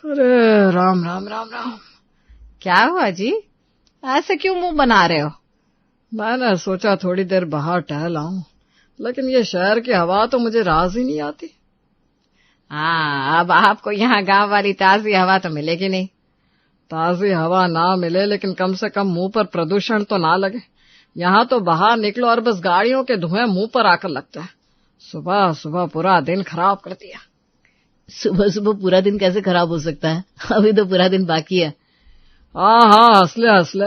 अरे राम राम राम राम। क्या हुआ जी, ऐसे क्यों मुंह बना रहे हो? मैंने सोचा थोड़ी देर बाहर टहल आऊं, लेकिन ये शहर की हवा तो मुझे राज ही नहीं आती। हाँ, अब आपको यहाँ गांव वाली ताजी हवा तो मिलेगी नहीं। ताजी हवा ना मिले, लेकिन कम से कम मुंह पर प्रदूषण तो ना लगे। यहाँ तो बाहर निकलो और बस गाड़ियों के धुएं मुंह पर आकर लगता है। सुबह सुबह पूरा दिन खराब कर दिया। सुबह सुबह पूरा दिन कैसे खराब हो सकता है? अभी तो पूरा दिन बाकी है। हाँ, हंसले हंसले।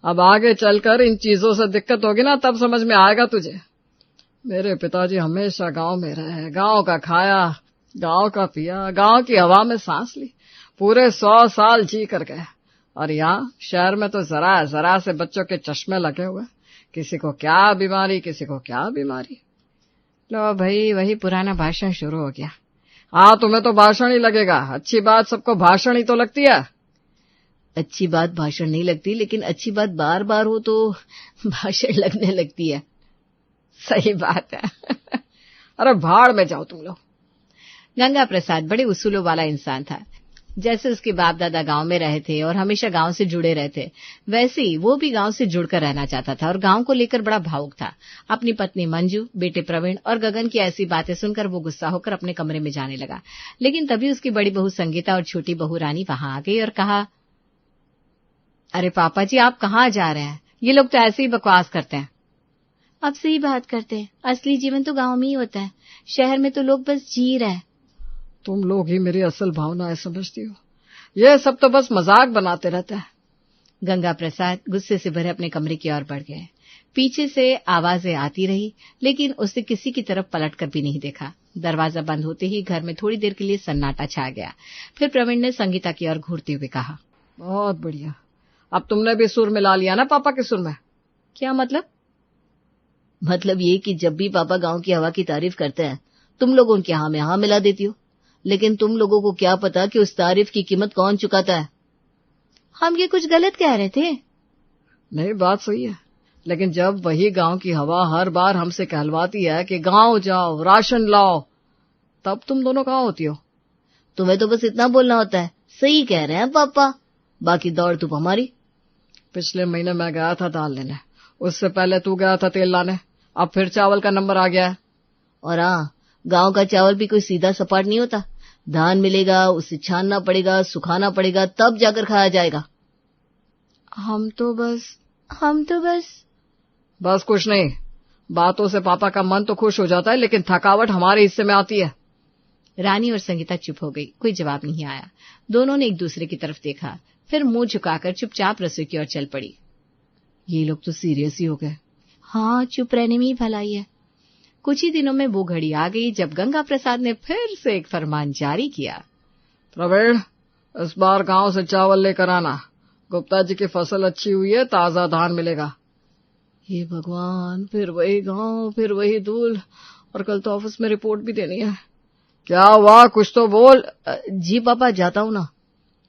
अब आगे चलकर इन चीजों से दिक्कत होगी ना, तब समझ में आएगा तुझे। मेरे पिताजी हमेशा गांव में रहे, गांव का खाया, गांव का पिया, गांव की हवा में सांस ली, पूरे 100 साल जी कर गए। और यहाँ शहर में तो जरा जरा से बच्चों के चश्मे लगे हुए, किसी को क्या बीमारी, किसी को क्या बीमारी। लो भाई, वही पुराना भाषण शुरू हो गया। हाँ, तुम्हें तो भाषण ही लगेगा। अच्छी बात सबको भाषण ही तो लगती है। अच्छी बात भाषण नहीं लगती, लेकिन अच्छी बात बार बार हो तो भाषण लगने लगती है। सही बात है। अरे भाड़ में जाओ तुम लोग। गंगा प्रसाद बड़े उसूलों वाला इंसान था। जैसे उसके बाप दादा गांव में रहे थे और हमेशा गांव से जुड़े रहे थे, वैसे ही वो भी गांव से जुड़कर रहना चाहता था और गांव को लेकर बड़ा भावुक था। अपनी पत्नी मंजू, बेटे प्रवीण और गगन की ऐसी बातें सुनकर वो गुस्सा होकर अपने कमरे में जाने लगा। लेकिन तभी उसकी बड़ी बहू संगीता और छोटी बहू रानी वहां आ गई और कहा, अरे पापा जी, आप कहाँ जा रहे हैं? ये लोग तो ऐसे ही बकवास करते हैं। अब सही बात करते हैं, असली जीवन तो गांव में ही होता है। शहर में तो लोग बस जी रहे हैं। तुम लोग ही मेरी असल भावनाएं समझती हो। ये सब तो बस मजाक बनाते रहते हैं। गंगा प्रसाद गुस्से से भरे अपने कमरे की ओर बढ़ गए। पीछे से आवाजें आती रही, लेकिन उसने किसी की तरफ पलट कर भी नहीं देखा। दरवाजा बंद होते ही घर में थोड़ी देर के लिए सन्नाटा छा गया। फिर प्रवीण ने संगीता की ओर घूरते हुए कहा, बहुत बढ़िया। अब तुमने भी सुर मिला लिया ना पापा के सुर में। क्या मतलब? मतलब ये कि जब भी पापा गांव की हवा की तारीफ करते हैं, तुम लोग उनके हाँ में हाँ मिला देती हो। लेकिन तुम लोगों को क्या पता कि उस तारीफ की कीमत कौन चुकाता है। हम ये कुछ गलत कह रहे थे? नहीं, बात सही है। लेकिन जब वही गांव की हवा हर बार हमसे कहलवाती है कि गांव जाओ, राशन लाओ, तब तुम दोनों कहाँ होती हो? तुम्हें तो बस इतना बोलना होता है, सही कह रहे हैं पापा, बाकी दौड़ तुम हमारी। पिछले महीने मैं गया था दाल लेने, उससे पहले तू गया था तेल लाने, अब फिर चावल का नंबर आ गया है। और हाँ, गांव का चावल भी कोई सीधा सपाट नहीं होता। धान मिलेगा, उसे छानना पड़ेगा, सुखाना पड़ेगा, तब जाकर खाया जाएगा। हम तो बस कुछ नहीं। बातों से पापा का मन तो खुश हो जाता है, लेकिन थकावट हमारे हिस्से में आती है। रानी और संगीता चुप हो गई। कोई जवाब नहीं आया। दोनों ने एक दूसरे की तरफ देखा, फिर मुंह झुकाकर चुपचाप रसोई की ओर चल पड़ी। ये लोग तो सीरियस ही हो गए। हाँ, चुप रहने में ही भलाई है। कुछ ही दिनों में वो घड़ी आ गई जब गंगा प्रसाद ने फिर से एक फरमान जारी किया, प्रवीण, इस बार गांव से चावल लेकर आना। गुप्ता जी की फसल अच्छी हुई है, ताजा धान मिलेगा। हे भगवान, फिर वही गांव, फिर वही धूल, और कल तो ऑफिस में रिपोर्ट भी देनी है। क्या हुआ, कुछ तो बोल। जी पापा, जाता हूं ना।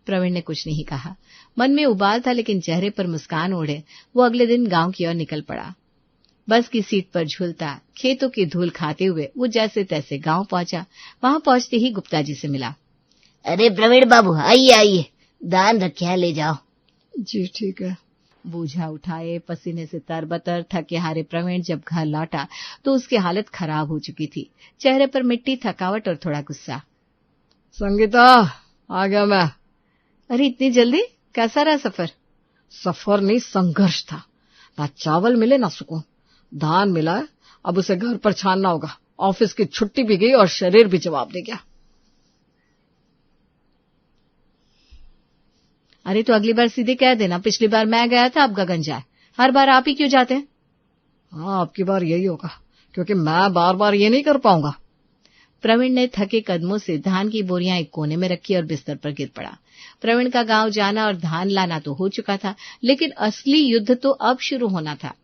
प्रवीण ने कुछ नहीं कहा। मन में उबाल था, लेकिन चेहरे पर मुस्कान ओढ़े वो अगले दिन गांव की ओर निकल पड़ा। बस की सीट पर झूलता, खेतों की धूल खाते हुए वो जैसे तैसे गांव पहुंचा। वहां पहुंचते ही गुप्ता जी से मिला। अरे प्रवीण बाबू, आइए आइए, दान रखे है, ले जाओ। जी ठीक है। बोझा उठाए, पसीने से तरबतर थके हारे प्रवीण जब घर लौटा तो उसकी हालत खराब हो चुकी थी। चेहरे पर मिट्टी, थकावट और थोड़ा गुस्सा। संगीता, आ गया मैं। अरे इतनी जल्दी? कैसा रहा सफर? सफर नहीं, संघर्ष था। ना चावल मिले ना सुकून। धान मिला है, अब उसे घर पर छानना होगा। ऑफिस की छुट्टी भी गई और शरीर भी जवाब दे गया। अरे तो अगली बार सीधे कह देना, पिछली बार मैं गया था, अब गगन जाए। हर बार आप ही क्यों जाते हैं? हाँ, अब की बार यही होगा, क्योंकि मैं बार बार ये नहीं कर पाऊंगा। प्रवीण ने थके कदमों से धान की बोरियां एक कोने में रखी और बिस्तर पर गिर पड़ा। प्रवीण का गांव जाना और धान लाना तो हो चुका था, लेकिन असली युद्ध तो अब शुरू होना था।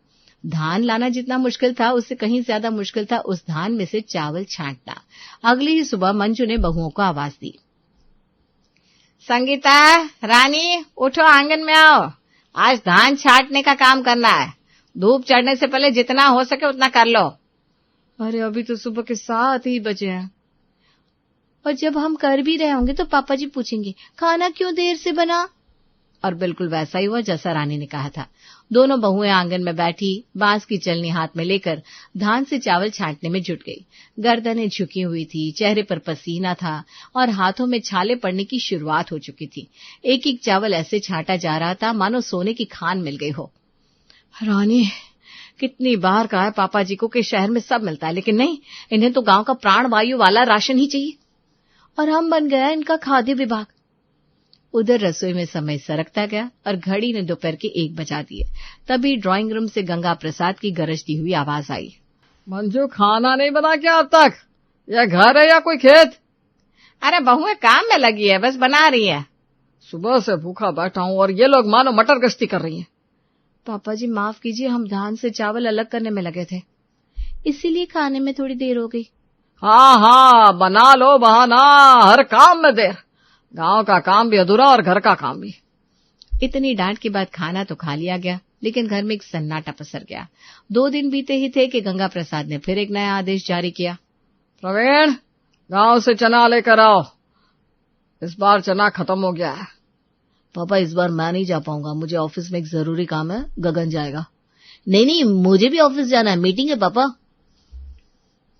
धान लाना जितना मुश्किल था, उससे कहीं ज्यादा मुश्किल था उस धान में से चावल छांटना। अगली ही सुबह मंजू ने बहुओं को आवाज दी, संगीता, रानी, उठो, आंगन में आओ। आज धान छांटने का काम करना है। धूप चढ़ने से पहले जितना हो सके उतना कर लो। अरे अभी तो सुबह के 7 ही बजे हैं। और जब हम कर भी रहे होंगे तो पापा जी पूछेंगे खाना क्यों देर से बना। और बिल्कुल वैसा ही हुआ जैसा रानी ने कहा था। दोनों बहुएं आंगन में बैठी बांस की चलनी हाथ में लेकर धान से चावल छांटने में जुट गई। गर्दनें झुकी हुई थी, चेहरे पर पसीना था और हाथों में छाले पड़ने की शुरुआत हो चुकी थी। एक एक चावल ऐसे छांटा जा रहा था मानो सोने की खान मिल गई हो। रानी, कितनी बार कहा है पापा जी को कि शहर में सब मिलता है, लेकिन नहीं, इन्हें तो गांव का प्राण वायु वाला राशन ही चाहिए। और हम बन गया इनका खाद्य विभाग। उधर रसोई में समय सरकता गया और घड़ी ने दोपहर के 1 बजा दिए। तभी ड्राइंग रूम से गंगा प्रसाद की गरजती हुई आवाज आई। मंजू, खाना नहीं बना क्या अब तक? या घर है या कोई खेत? अरे बहुएं काम में लगी है, बस बना रही है। सुबह से भूखा बैठा हूँ और ये लोग मानो मटर गश्ती कर रही हैं। पापा जी माफ कीजिए, हम धान से चावल अलग करने में लगे थे, इसीलिए खाने में थोड़ी देर हो गई। हाँ हाँ, बना लो बहाना, हर काम में देर। गांव का काम भी अधूरा और घर का काम भी। इतनी डांट के बाद खाना तो खा लिया गया, लेकिन घर में एक सन्नाटा पसर गया। 2 दिन बीते ही थे कि गंगा प्रसाद ने फिर एक नया आदेश जारी किया। प्रवीण, गांव से चना लेकर आओ। इस बार चना खत्म हो गया है। पापा, इस बार मैं नहीं जा पाऊंगा, मुझे ऑफिस में एक जरूरी काम है, गगन जाएगा। नहीं, मुझे भी ऑफिस जाना है, मीटिंग है पापा।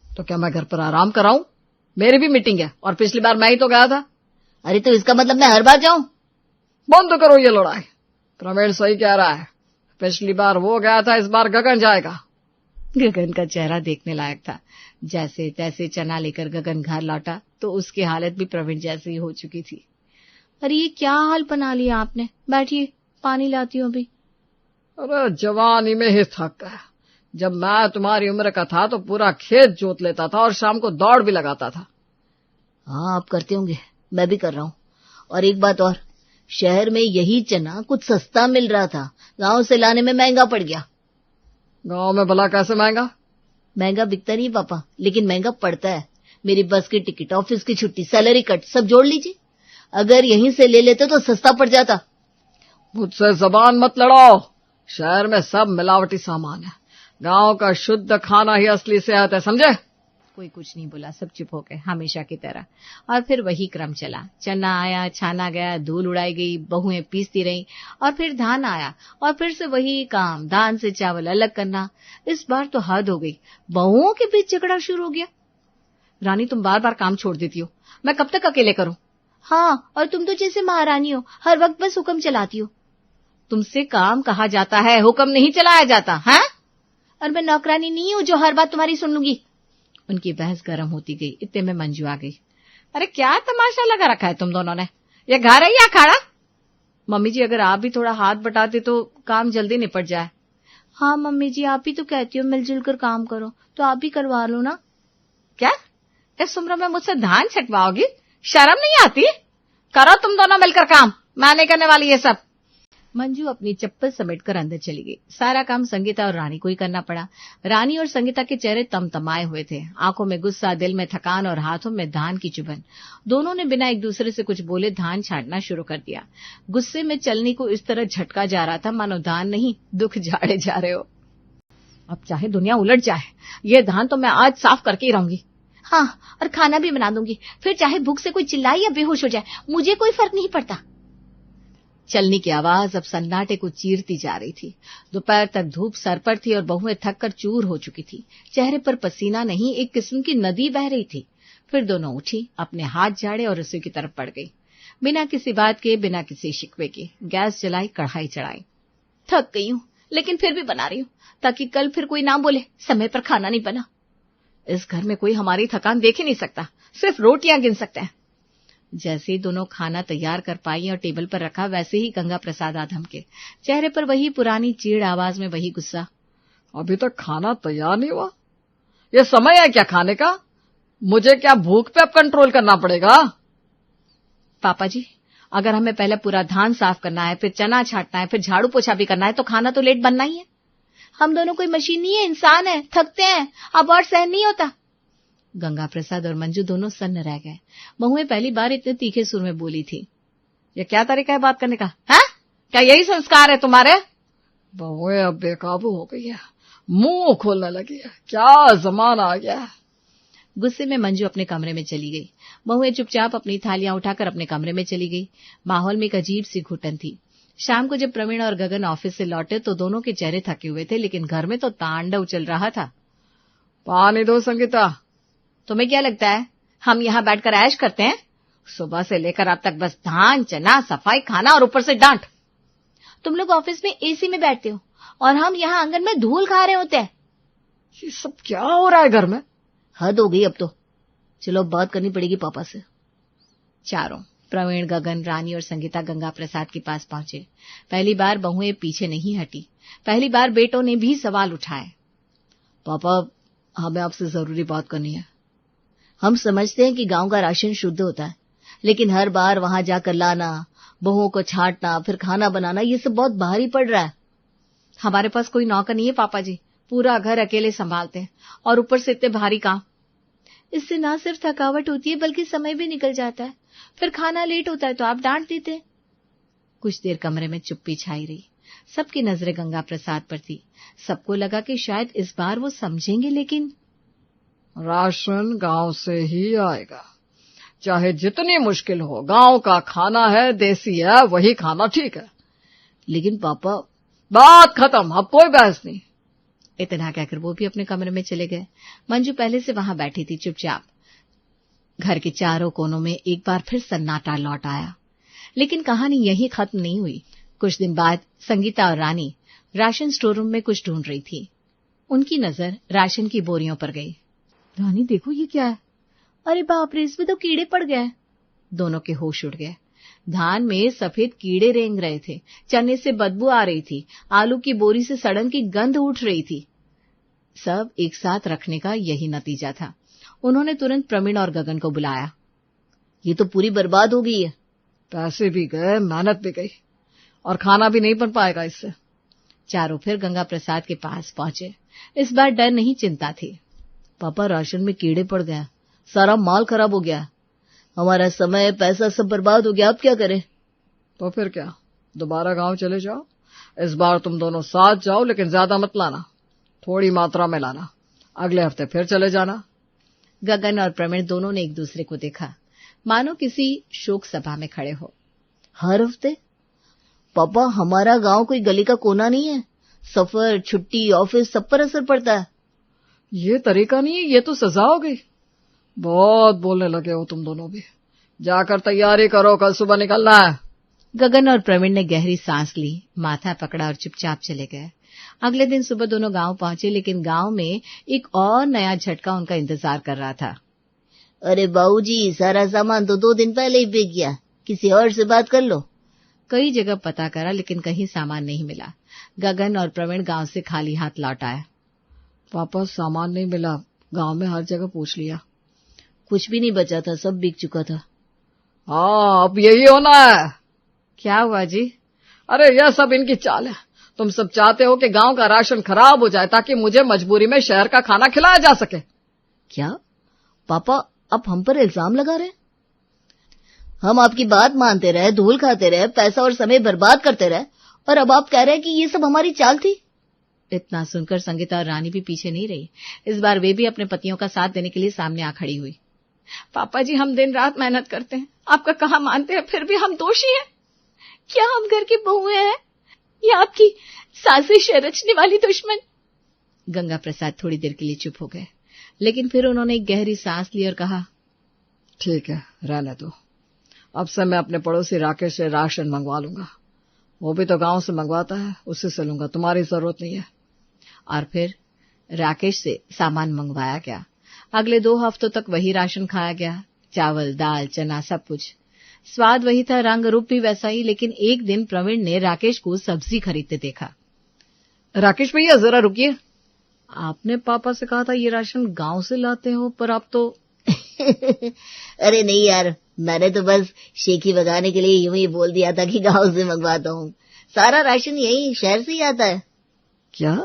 तो क्या मैं घर पर आराम कराऊं? मेरी भी मीटिंग है और पिछली बार मैं ही तो गया था। अरे तो इसका मतलब मैं हर बार जाऊं? बंद करो ये लड़ाई। प्रवीण सही कह रहा है, पिछली बार वो गया था, इस बार गगन जाएगा। गगन का चेहरा देखने लायक था। जैसे तैसे चना लेकर गगन घर लौटा तो उसकी हालत भी प्रवीण जैसी ही हो चुकी थी। अरे ये क्या हाल बना लिया आपने? बैठिए, पानी लाती हूँ अभी। अरे जवानी में ही थक गया। जब मैं तुम्हारी उम्र का था तो पूरा खेत जोत लेता था और शाम को दौड़ भी लगाता था। हाँ, आप करते होंगे, मैं भी कर रहा हूँ। और एक बात और, शहर में यही चना कुछ सस्ता मिल रहा था, गांव से लाने में महंगा पड़ गया। गांव में भला कैसे महंगा? महंगा बिकता नहीं पापा, लेकिन महंगा पड़ता है। मेरी बस की टिकट, ऑफिस की छुट्टी, सैलरी कट सब जोड़ लीजिए। अगर यहीं से ले लेते तो सस्ता पड़ जाता। मुझसे जबान मत लड़ाओ। शहर में सब मिलावटी सामान है, गांव का शुद्ध खाना ही असली सेहत है, समझे? कोई कुछ नहीं बोला, सब चुप हो गए हमेशा की तरह। और फिर वही क्रम चला। चना आया, छाना गया, धूल उड़ाई गई, बहुएं पीसती रहीं, और फिर धान आया और फिर से वही काम, धान से चावल अलग करना। इस बार तो हद हो गई, बहुओं के बीच झगड़ा शुरू हो गया। रानी, तुम बार बार काम छोड़ देती हो, मैं कब तक अकेले करूं? हाँ, और तुम तो जैसे महारानी हो, हर वक्त बस हुक्म चलाती हो। तुमसे काम कहा जाता है, हुक्म नहीं चलाया जाता है। और मैं नौकरानी नहीं हूं जो हर बात तुम्हारी सुन लूंगी। उनकी बहस गर्म होती गई। इतने में मंजू आ गई। अरे क्या तमाशा लगा रखा है तुम दोनों ने? ये घर है या अखाड़ा? मम्मी जी, अगर आप भी थोड़ा हाथ बटाते तो काम जल्दी निपट जाए। हाँ मम्मी जी, आप ही तो कहती हो मिलजुल कर काम करो, तो आप भी करवा लो ना। क्या इस उम्र में मुझसे धान छटवाओगी? शर्म नहीं आती? करो तुम दोनों मिलकर काम, मैं नहीं करने वाली ये सब। मंजू अपनी चप्पल समेटकर अंदर चली गई। सारा काम संगीता और रानी को ही करना पड़ा। रानी और संगीता के चेहरे तमतमाए हुए थे, आंखों में गुस्सा, दिल में थकान और हाथों में धान की चुभन। दोनों ने बिना एक दूसरे से कुछ बोले धान छांटना शुरू कर दिया। गुस्से में चलनी को इस तरह झटका जा रहा था मानो धान नहीं, दुख झाड़े जा रहे हो। अब चाहे दुनिया उलट जाए, ये धान तो मैं आज साफ करके ही रहूंगी। हाँ, और खाना भी बना दूंगी, फिर चाहे भूख से कोई चिल्लाए या बेहोश हो जाए, मुझे कोई फर्क नहीं पड़ता। चलनी की आवाज अब सन्नाटे को चीरती जा रही थी। दोपहर तक धूप सर पर थी और बहुएं थक कर चूर हो चुकी थी। चेहरे पर पसीना नहीं, एक किस्म की नदी बह रही थी। फिर दोनों उठी, अपने हाथ झाड़े और रसोई की तरफ बढ़ गई। बिना किसी बात के, बिना किसी शिकवे के गैस जलाई, कढ़ाई चढ़ाई। थक गई हूँ, लेकिन फिर भी बना रही हूँ, ताकि कल फिर कोई ना बोले समय पर खाना नहीं बना। इस घर में कोई हमारी थकान देख ही नहीं सकता, सिर्फ रोटियां गिन सकते हैं। जैसे ही दोनों खाना तैयार कर पाई और टेबल पर रखा, वैसे ही गंगा प्रसाद आधम के चेहरे पर वही पुरानी चीड़, आवाज में वही गुस्सा। अभी तक खाना तैयार नहीं हुआ? ये समय है क्या खाने का? मुझे क्या भूख पे अब कंट्रोल करना पड़ेगा? पापा जी, अगर हमें पहले पूरा धान साफ करना है, फिर चना छांटना है, फिर झाड़ू पोछा भी करना है, तो खाना तो लेट बनना ही है। हम दोनों कोई मशीन नहीं है, इंसान है, थकते हैं, अब और सहन नहीं होता। गंगा प्रसाद और मंजू दोनों सन्न रह गए। बहुएं पहली बार इतने तीखे सुर में बोली थी। ये क्या तरीका है बात करने का? है क्या यही संस्कार है तुम्हारे? बहुएं अब बेकाबू हो गई है, मुंह खोलने लगी है। क्या जमाना आ गया है। गुस्से में मंजू अपने कमरे में चली गई। बहुएं चुपचाप अपनी थालियां उठाकर अपने कमरे में चली गई। माहौल में एक अजीब सी घुटन थी। शाम को जब प्रवीण और गगन ऑफिस से लौटे तो दोनों के चेहरे थके हुए थे, लेकिन घर में तो तांडव चल रहा था। पानी दो संगीता। तुम्हें क्या लगता है हम यहाँ बैठकर ऐश करते हैं? सुबह से लेकर अब तक बस धान, चना, सफाई, खाना और ऊपर से डांट। तुम लोग ऑफिस में एसी में बैठते हो और हम यहाँ आंगन में धूल खा रहे होते हैं। ये सब क्या हो रहा है घर में? हद हो गई अब तो। चलो बात करनी पड़ेगी पापा से। चारों प्रवीण, गगन, रानी और संगीता गंगा प्रसाद के पास पहुंचे। पहली बार बहुएं पीछे नहीं हटी। पहली बार बेटों ने भी सवाल उठाए। पापा, हमें आपसे जरूरी बात करनी है। हम समझते हैं कि गांव का राशन शुद्ध होता है, लेकिन हर बार वहां जाकर लाना, बहुओं को छांटना, फिर खाना बनाना, ये सब बहुत भारी पड़ रहा है। हमारे पास कोई नौकर नहीं है पापा जी, पूरा घर अकेले संभालते हैं और ऊपर से इतने भारी काम। इससे ना सिर्फ थकावट होती है बल्कि समय भी निकल जाता है। फिर खाना लेट होता है तो आप डांट देते हैं। कुछ देर कमरे में चुप्पी छाई रही। सबकी नजरें गंगा प्रसाद पर थी। सबको लगा कि शायद इस बार वो समझेंगे, लेकिन राशन गांव से ही आएगा, चाहे जितनी मुश्किल हो। गांव का खाना है, देसी है, वही खाना ठीक है। लेकिन पापा, बात खत्म, अब कोई बहस नहीं। इतना कहकर वो भी अपने कमरे में चले गए। मंजू पहले से वहां बैठी थी चुपचाप। घर के चारों कोनों में एक बार फिर सन्नाटा लौट आया। लेकिन कहानी यही खत्म नहीं हुई। कुछ दिन बाद संगीता और रानी राशन स्टोर रूम में कुछ ढूंढ रही थी। उनकी नजर राशन की बोरियों पर गई। रानी देखो, ये क्या है? अरे बाप रे, इसमें तो कीड़े पड़ गए। दोनों के होश उड़ गए। धान में सफेद कीड़े रेंग रहे थे, चने से बदबू आ रही थी, आलू की बोरी से सड़न की गंध उठ रही थी। सब एक साथ रखने का यही नतीजा था। उन्होंने तुरंत प्रवीण और गगन को बुलाया। ये तो पूरी बर्बाद हो गई है। पैसे भी गए, मेहनत भी गई, और खाना भी नहीं बन पाएगा इससे। चारों फिर गंगा प्रसाद के पास पहुंचे। इस बार डर नहीं, चिंता थी। पापा, राशन में कीड़े पड़ गए, सारा माल खराब हो गया, हमारा समय, पैसा सब बर्बाद हो गया, अब क्या करें? तो फिर क्या, दोबारा गांव चले जाओ। इस बार तुम दोनों साथ जाओ, लेकिन ज्यादा मत लाना, थोड़ी मात्रा में लाना। अगले हफ्ते फिर चले जाना। गगन और प्रवीण दोनों ने एक दूसरे को देखा, मानो किसी शोक सभा में खड़े हो। हर हफ्ते? पापा, हमारा गांव कोई गली का कोना नहीं है। सफर, छुट्टी, ऑफिस, सब पर असर पड़ता है। ये तरीका नहीं है, ये तो सजा हो गई। बहुत बोलने लगे हो तुम दोनों भी। जाकर तैयारी करो, कल सुबह निकलना है। गगन और प्रवीण ने गहरी सांस ली, माथा पकड़ा और चुपचाप चले गए। अगले दिन सुबह दोनों गांव पहुंचे, लेकिन गांव में एक और नया झटका उनका इंतजार कर रहा था। अरे बाबूजी, सारा सामान तो 2 दिन पहले ही बिक गया, किसी और से बात कर लो। कई जगह पता करा, लेकिन कहीं सामान नहीं मिला। गगन और प्रवीण गांव से खाली हाथ लौट आए। पापा, सामान नहीं मिला, गांव में हर जगह पूछ लिया, कुछ भी नहीं बचा था, सब बिक चुका था। हाँ, अब यही होना है। क्या हुआ जी? अरे यह सब इनकी चाल है। तुम सब चाहते हो कि गांव का राशन खराब हो जाए ताकि मुझे मजबूरी में शहर का खाना खिलाया जा सके। क्या पापा, आप हम पर इल्जाम लगा रहे? हम आपकी बात मानते रहे, धूल खाते रहे, पैसा और समय बर्बाद करते रहे, और अब आप कह रहे हैं कि ये सब हमारी चाल थी? इतना सुनकर संगीता और रानी भी पीछे नहीं रही। इस बार वे भी अपने पतियों का साथ देने के लिए सामने आ खड़ी हुई। पापा जी, हम दिन रात मेहनत करते हैं, आपका कहाँ मानते हैं, फिर भी हम दोषी हैं। क्या हम घर की बहुएं हैं या आपकी साजिश रचने वाली दुश्मन? गंगा प्रसाद थोड़ी देर के लिए चुप हो गए, लेकिन फिर उन्होंने एक गहरी सांस ली और कहा, ठीक है, रहने दो। अब से मैं अपने पड़ोसी राकेश से राशन मंगवा लूंगा। वो भी तो गांव से मंगवाता है, उससे से लूंगा, तुम्हारी जरूरत नहीं है। और फिर राकेश से सामान मंगवाया गया। अगले 2 हफ्तों तक वही राशन खाया गया, चावल, दाल, चना, सब कुछ। स्वाद वही था, रंग रूप भी वैसा ही। लेकिन एक दिन प्रवीण ने राकेश को सब्जी खरीदते देखा। राकेश भैया, जरा रुकिए। आपने पापा से कहा था ये राशन गांव से लाते हो, पर आप तो अरे नहीं यार, मैंने तो बस शेखी बगाने के लिए यूं ही बोल दिया था कि गांव से मंगवाता हूँ। सारा राशन यही शहर से ही आता है। क्या?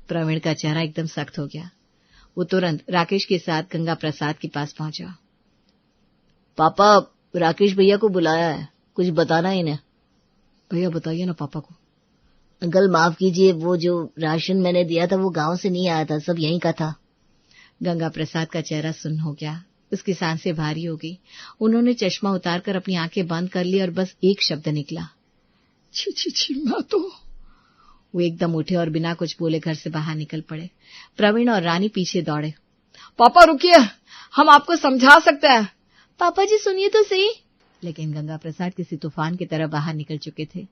प्रवीण का चेहरा एकदम सख्त हो गया। वो तुरंत राकेश के साथ गंगा प्रसाद के पास पहुंचा। पापा, राकेश भैया को बुलाया है, कुछ बताना इन्हें। भैया बताइए ना पापा को। अंकल माफ कीजिए, वो जो राशन मैंने दिया था वो गांव से नहीं आया था, सब यहीं का था। गंगा प्रसाद का चेहरा सुन्न हो गया, उसकी सांसें भारी हो गई। उन्होंने चश्मा उतारकर अपनी आंखें बंद कर ली और बस एक शब्द निकला, छी छी छी, मैं तो। वो एकदम उठे और बिना कुछ बोले घर से बाहर निकल पड़े। प्रवीण और रानी पीछे दौड़े। पापा रुकिए, हम आपको समझा सकते हैं। पापा जी सुनिए तो सही। लेकिन गंगा प्रसाद किसी तूफान की तरह बाहर निकल चुके थे।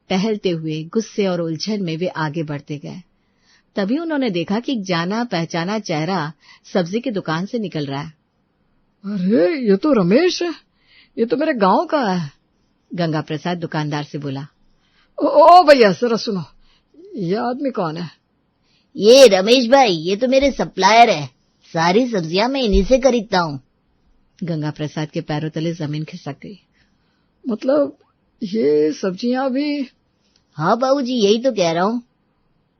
टहलते हुए गुस्से और उलझन में वे आगे बढ़ते गए। तभी उन्होंने देखा कि एक जाना पहचाना चेहरा सब्जी की दुकान से निकल रहा है। अरे ये तो रमेश है, ये तो मेरे गांव का है। गंगा प्रसाद दुकानदार से बोला। ओ भैया जरा सुनो, ये आदमी कौन है? ये रमेश भाई, ये तो मेरे सप्लायर है, सारी सब्जियां मैं इन्हीं से खरीदता हूँ। गंगा प्रसाद के पैरों तले जमीन खिसक गई। मतलब ये सब्जियां भी? हाँ बाबूजी, यही तो कह रहा हूँ।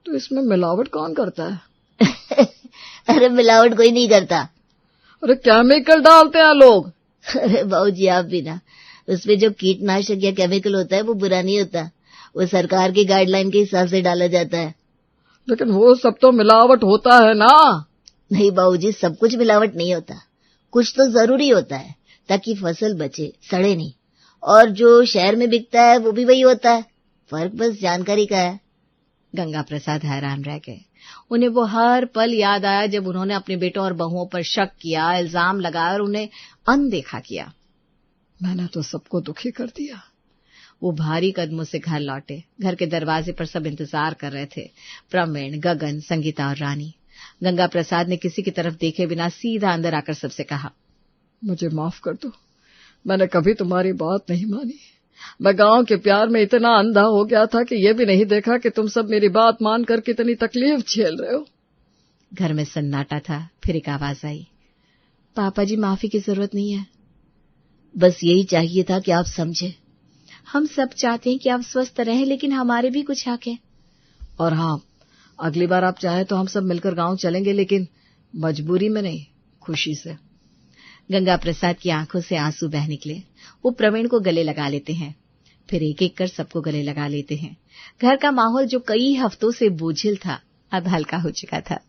तो इसमें मिलावट कौन करता है? अरे मिलावट कोई नहीं करता। अरे केमिकल डालते हैं लोग। अरे बाबूजी आप भी ना, उसमें जो कीटनाशक या केमिकल होता है वो बुरा नहीं होता, वो सरकार की गाइडलाइन के हिसाब से डाला जाता है। लेकिन वो सब तो मिलावट होता है ना। नहीं बाबूजी, सब कुछ मिलावट नहीं होता, कुछ तो जरूरी होता है ताकि फसल बचे, सड़े नहीं। और जो शहर में बिकता है वो भी वही होता है, फर्क बस जानकारी का है। गंगा प्रसाद हैरान रह गए। उन्हें वो हर पल याद आया जब उन्होंने अपने बेटों और बहुओं पर शक किया, इल्जाम लगाया और उन्हें अनदेखा किया। मैंने तो सबको दुखी कर दिया। वो भारी कदमों से घर लौटे। घर के दरवाजे पर सब इंतजार कर रहे थे, प्रवीण, गगन, संगीता और रानी। गंगा प्रसाद ने किसी की तरफ देखे बिना सीधा अंदर आकर सबसे कहा, मुझे माफ कर दो, मैंने कभी तुम्हारी बात नहीं मानी। मैं गांव के प्यार में इतना अंधा हो गया था कि ये भी नहीं देखा कि तुम सब मेरी बात मानकर कितनी तकलीफ झेल रहे हो। घर में सन्नाटा था। फिर एक आवाज आई, पापा जी माफी की जरूरत नहीं है, बस यही चाहिए था कि आप समझे। हम सब चाहते हैं कि आप स्वस्थ रहें, लेकिन हमारे भी कुछ हक है। और हाँ, अगली बार आप चाहें तो हम सब मिलकर गांव चलेंगे, लेकिन मजबूरी में नहीं, खुशी से। गंगा प्रसाद की आंखों से आंसू बह निकले। वो प्रवीण को गले लगा लेते हैं, फिर एक एक कर सबको गले लगा लेते हैं। घर का माहौल जो कई हफ्तों से बोझिल था अब हल्का हो चुका था।